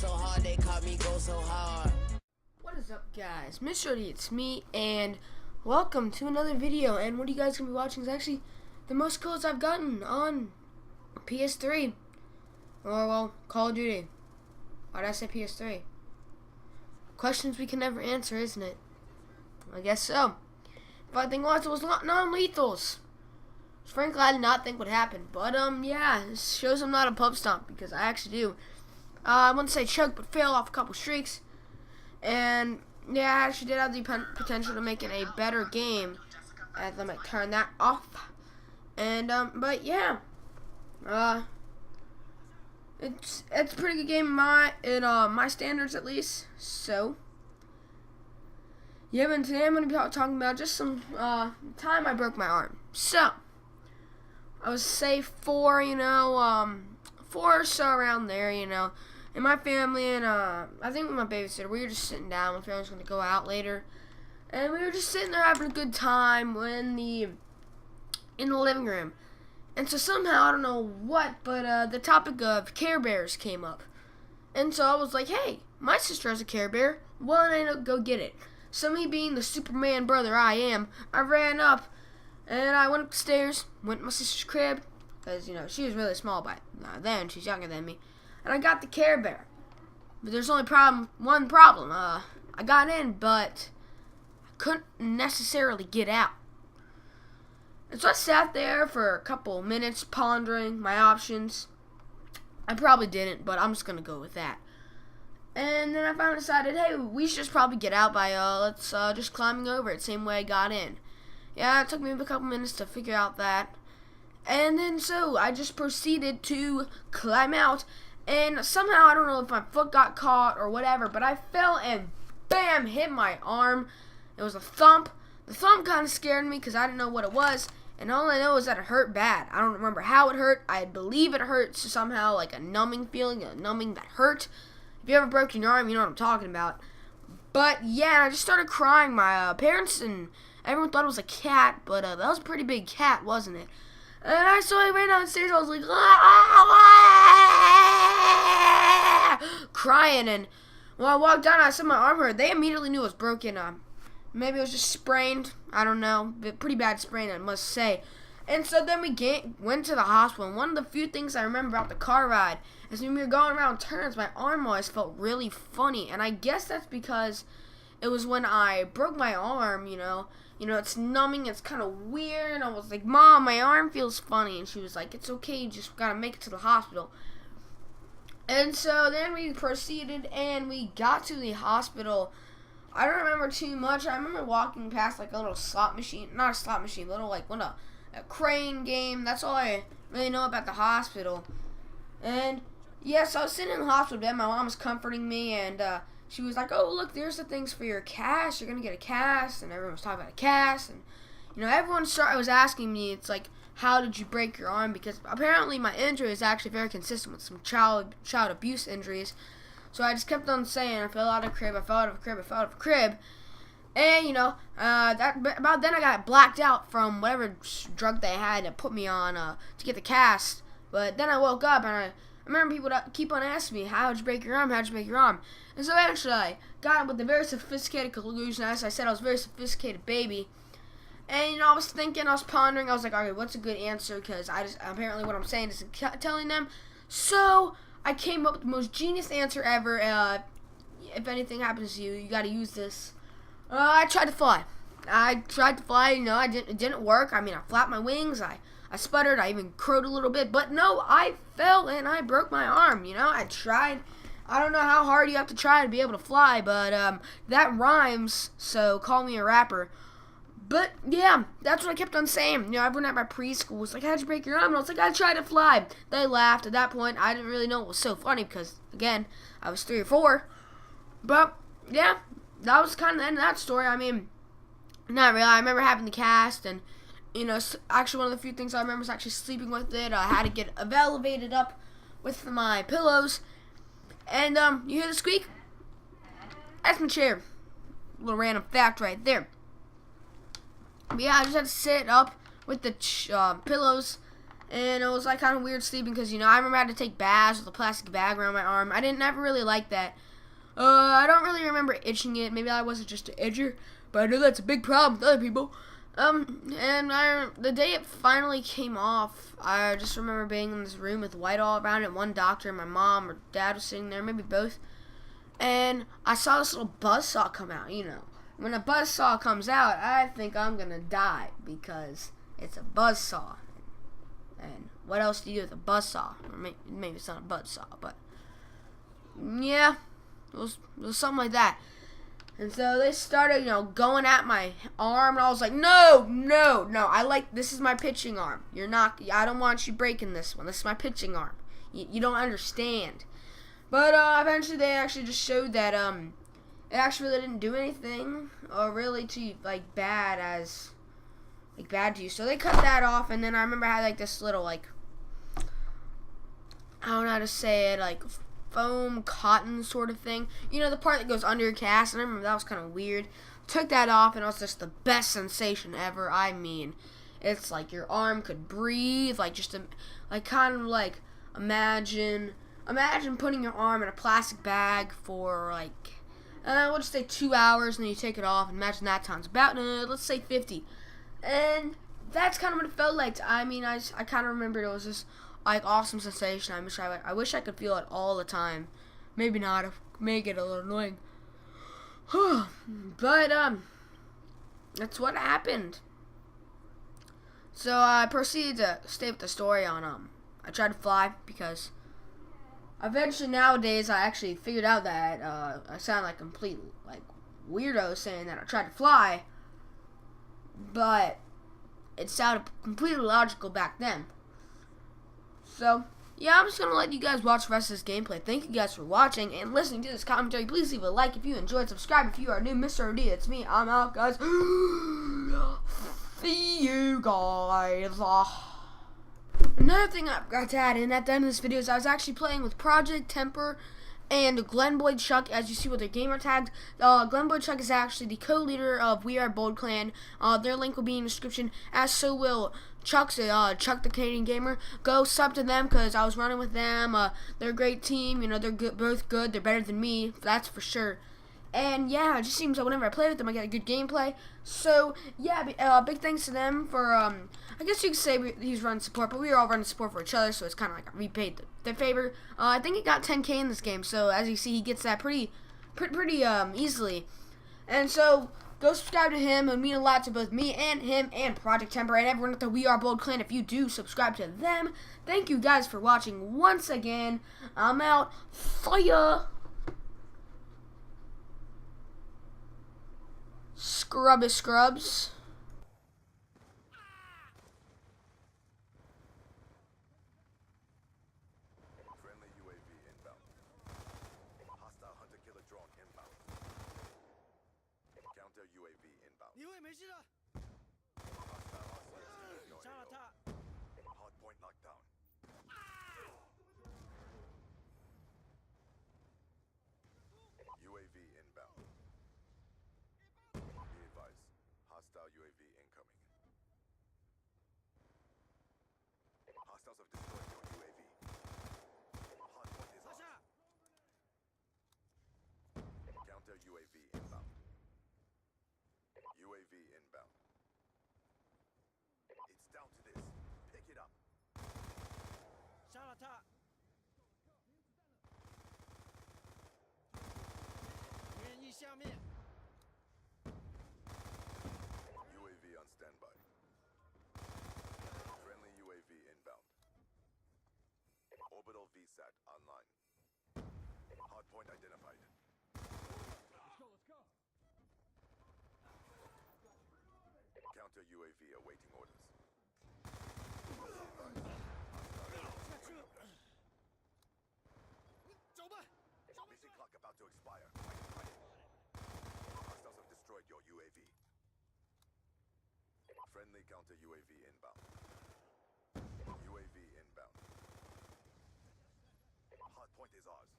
so hard, they caught me go so hard. What is up, guys? Mr. D, it's me, and welcome to another video. And what you guys gonna be watching is actually the most kills I've gotten on PS3, or well, Call of Duty. Why did I say PS3? Questions we can never answer, isn't it? I guess so. But I think it was non-lethals. Frankly, I did not think would happen. But yeah, this shows I'm not a pub stomp, because I actually do. I wouldn't say choke, but fail off a couple streaks. And yeah, I actually did have the potential to make it a better game. I might turn that off. And but yeah, it's a pretty good game in my standards at least. So yeah, but today I'm gonna be talking about just some time I broke my arm. So I was say 4 or so around there, And my family and I think with my babysitter, we were just sitting down. My family was going to go out later, and we were just sitting there having a good time in the living room. And so somehow, I don't know what, but the topic of Care Bears came up. And so I was like, hey, my sister has a Care Bear. Why don't I go get it? So me being the Superman brother I am, I ran up and I went upstairs, went to my sister's crib, because she was really small by then. She's younger than me. And I got the Care Bear. But there's only one problem. I got in, but I couldn't necessarily get out. And so I sat there for a couple minutes pondering my options. I probably didn't, but I'm just going to go with that. And then I finally decided, hey, we should just probably get out by, let's just climbing over it, same way I got in. Yeah, it took me a couple minutes to figure out that. And then so I just proceeded to climb out. And somehow, I don't know if my foot got caught or whatever, but I fell and bam, hit my arm. It was a thump. The thump kind of scared me because I didn't know what it was. And all I know is that it hurt bad. I don't remember how it hurt. I believe it hurt somehow, like a numbing feeling, a numbing that hurt. If you ever broke your arm, you know what I'm talking about. But yeah, I just started crying. My parents and everyone thought it was a cat, but that was a pretty big cat, wasn't it? And I ran downstairs. I was like, crying. And when I walked down, I saw my arm hurt. They immediately knew it was broken. Maybe it was just sprained. I don't know. But pretty bad sprain, I must say. And so then we went to the hospital. And one of the few things I remember about the car ride is when we were going around turns, my arm always felt really funny. And I guess that's because it was when I broke my arm, it's numbing, it's kind of weird. And I was like, Mom, my arm feels funny. And she was like, it's okay, you just gotta make it to the hospital. And so then we proceeded and we got to the hospital. I don't remember too much. I remember walking past like a little slot machine, not a slot machine, little like a crane game. That's all I really know about the hospital. And yes, I was sitting in the hospital bed. My mom was comforting me, and she was like, oh, look, there's the things for your cast. You're going to get a cast. And everyone was talking about a cast. And, everyone was asking me, it's like, how did you break your arm? Because apparently my injury is actually very consistent with some child abuse injuries. So I just kept on saying, I fell out of a crib, I fell out of a crib, I fell out of a crib. And, about then I got blacked out from whatever drug they had to put me on to get the cast. But then I woke up, and I remember people keep on asking me, how'd you break your arm? How'd you break your arm? And so actually, I got it with a very sophisticated conclusion. As I said, I was a very sophisticated baby. And, I was thinking, I was pondering, I was like, okay, what's a good answer? Because apparently what I'm saying is telling them. So I came up with the most genius answer ever. If anything happens to you, you got to use this. I tried to fly. It didn't work. I mean, I flapped my wings. I sputtered. I even crowed a little bit. But no, I fell and I broke my arm. I tried. I don't know how hard you have to try to be able to fly, but that rhymes, so call me a rapper. But yeah, that's what I kept on saying. Everyone at my preschool was like, how'd you break your arm? And I was like, I tried to fly. They laughed. At that point, I didn't really know it was so funny because, again, I was 3 or 4. But yeah, that was kind of the end of that story. I mean, not really. I remember having the cast, and actually one of the few things I remember is actually sleeping with it. I had to get elevated up with my pillows, and you hear the squeak? That's my chair. Little random fact right there. But yeah, I just had to sit up with the pillows And it was like kind of weird sleeping because, you know, I remember I had to take baths with a plastic bag around my arm. I didn't never really like that. I don't really remember itching it. Maybe I wasn't just an itcher, but I know that's a big problem with other people. The day it finally came off, I just remember being in this room with white all around it. One doctor and my mom or dad was sitting there, maybe both. And I saw this little buzzsaw come out, you know. When a buzzsaw comes out, I think I'm going to die because it's a buzzsaw. And what else do you do with a buzzsaw? Or maybe it's not a buzzsaw, but yeah, it was something like that. And so they started, you know, going at my arm, and I was like, no, this is my pitching arm. I don't want you breaking this one. This is my pitching arm. You don't understand. But eventually they actually just showed that it actually really didn't do anything or really too bad to you. So they cut that off, and then I remember I had like this little I don't know how to say it, like foam cotton sort of thing. You know, the part that goes under your cast. And I remember that was kind of weird. Took that off, and it was just the best sensation ever. I mean, it's like your arm could breathe, imagine putting your arm in a plastic bag for we'll just say 2 hours, and then you take it off. And imagine that times about let's say 50, and that's kind of what it felt like. I mean, I kind of remembered it was just awesome sensation. I wish I could feel it all the time. Maybe not. It may get a little annoying. But that's what happened. So I proceeded to stay with the story on I tried to fly because eventually nowadays I actually figured out that I sound like complete weirdo saying that I tried to fly, but it sounded completely logical back then. So, yeah, I'm just going to let you guys watch the rest of this gameplay. Thank you guys for watching and listening to this commentary. Please leave a like if you enjoyed. Subscribe if you are new. Mr. D, it's me. I'm out, guys. See you guys. Another thing I forgot to add in at the end of this video is I was actually playing with Project Temper and Glenboy Chuck, as you see with their gamer tags. Glenboy Chuck is actually the co-leader of We Are Bold Clan. Their link will be in the description, as so will Chuck's, Chuck the Canadian Gamer. Go sub to them because I was running with them. They're a great team. You know, they're both good. They're better than me, that's for sure. And yeah, it just seems like whenever I play with them, I get a good gameplay. So yeah, big thanks to them for I guess you could say he's running support, but we were all running support for each other, so it's kind of like I repaid their favor. I think he got 10K in this game, so as you see, he gets that pretty easily. And so go subscribe to him. It would mean a lot to both me and him and Project Temper and everyone at the We Are Bold Clan if you do subscribe to them. Thank you guys for watching once again. I'm out. Fire. Scrubs. Friendly UAV inbound. Hostile hunter-killer drone inbound. Counter UAV inbound. 你会没事的， Hostile hostiles in your 杀了 AO. 他。 Hard point locked down. UAV inbound. Be advised. Hostile UAV incoming. Hostiles have destroyed your UAV. Hard point is 拿 on. 下， Counter UAV inbound. UAV inbound. It's down to this. Pick it up. 杀了他。免疫下面， UAV on standby. Friendly UAV inbound. Orbital VSAT online. Hardpoint identified. Counter UAV awaiting orders. Advised. 下车。走吧， Mission clock about to expire. Hostiles have destroyed your UAV. Friendly counter UAV inbound. UAV inbound. Hardpoint is ours.